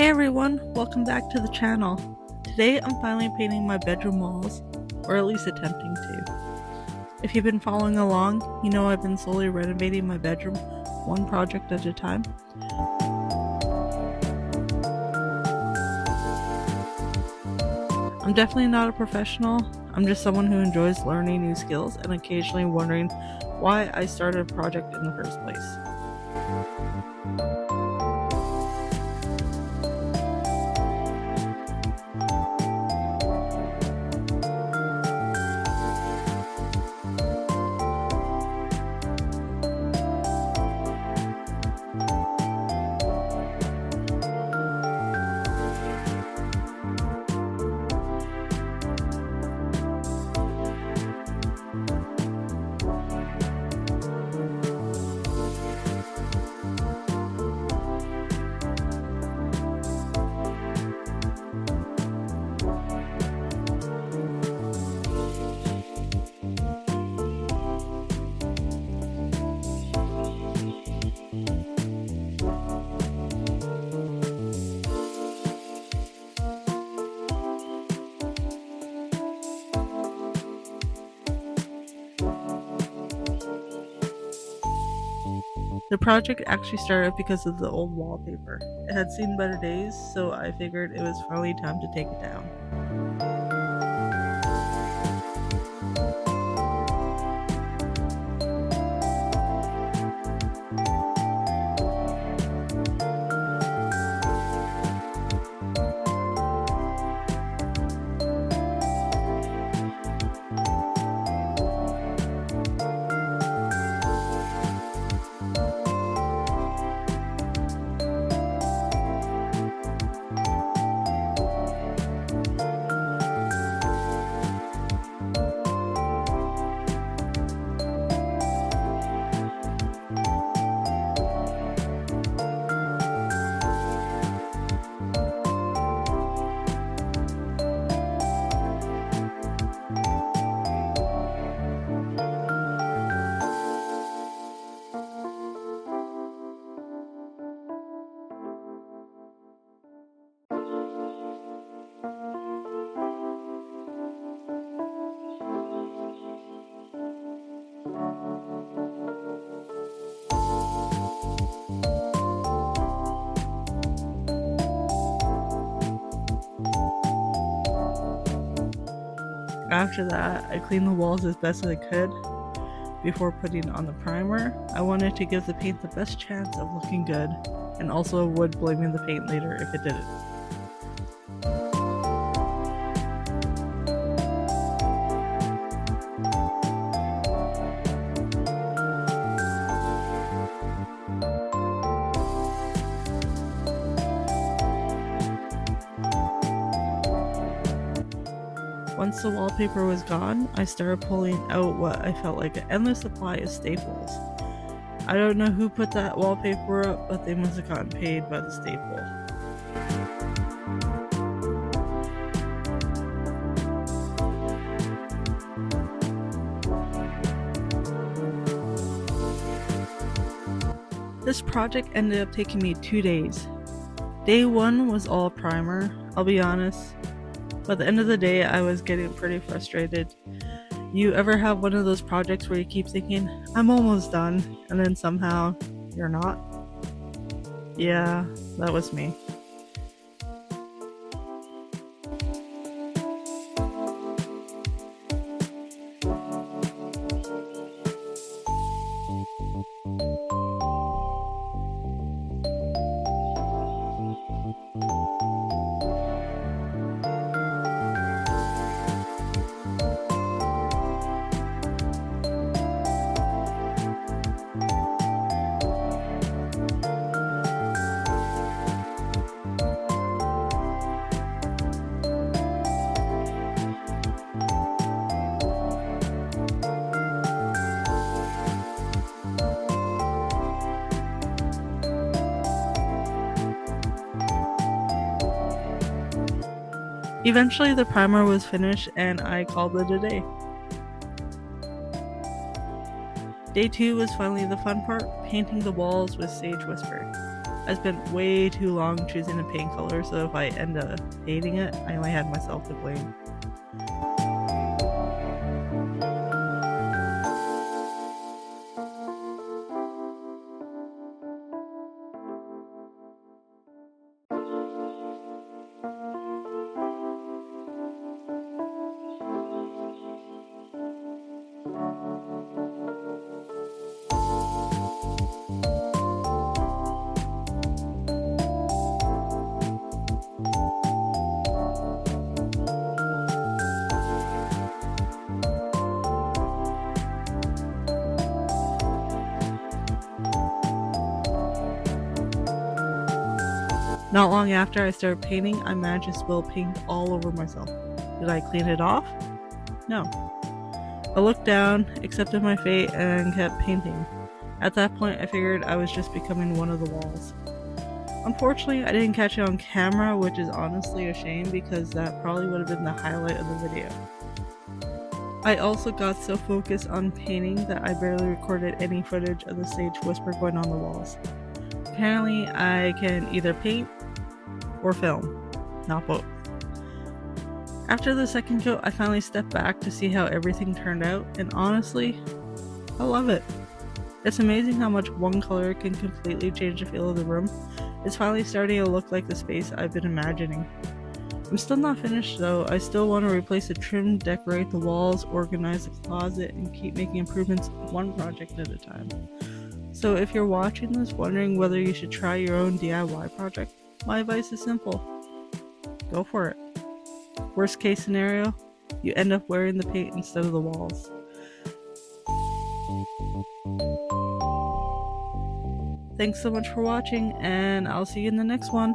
Hey everyone, welcome back to the channel. Today I'm finally painting my bedroom walls, or at least attempting to. If you've been following along, you know I've been slowly renovating my bedroom, one project at a time. I'm definitely not a professional, I'm just someone who enjoys learning new skills and occasionally wondering why I started a project in the first place. The project actually started because of the old wallpaper. It had seen better days, so I figured it was finally time to take it down. After that, I cleaned the walls as best as I could before putting on the primer. I wanted to give the paint the best chance of looking good and also avoid blaming the paint later if it didn't. Once the wallpaper was gone, I started pulling out what I felt like an endless supply of staples. I don't know who put that wallpaper up, but they must have gotten paid by the staple. This project ended up taking me 2 days. Day 1 was all primer, I'll be honest. By the end of the day, I was getting pretty frustrated. You ever have one of those projects where you keep thinking, I'm almost done, and then somehow you're not? Yeah, that was me. Eventually the primer was finished and I called it a day. Day 2 was finally the fun part, painting the walls with Sage Whisper. I spent way too long choosing a paint color, so if I end up hating it, I only had myself to blame. Not long after I started painting, I managed to spill paint all over myself. Did I clean it off? No. I looked down, accepted my fate, and kept painting. At that point, I figured I was just becoming one of the walls. Unfortunately, I didn't catch it on camera, which is honestly a shame because that probably would have been the highlight of the video. I also got so focused on painting that I barely recorded any footage of the stage whisper going on the walls. Apparently, I can either paint or film, not both. After the second coat, I finally stepped back to see how everything turned out, and honestly, I love it. It's amazing how much one color can completely change the feel of the room. It's finally starting to look like the space I've been imagining. I'm still not finished though. I still want to replace the trim, decorate the walls, organize the closet, and keep making improvements one project at a time. So if you're watching this wondering whether you should try your own DIY project, my advice is simple. Go for it. Worst case scenario, you end up wearing the paint instead of the walls. Thanks so much for watching, and I'll see you in the next one.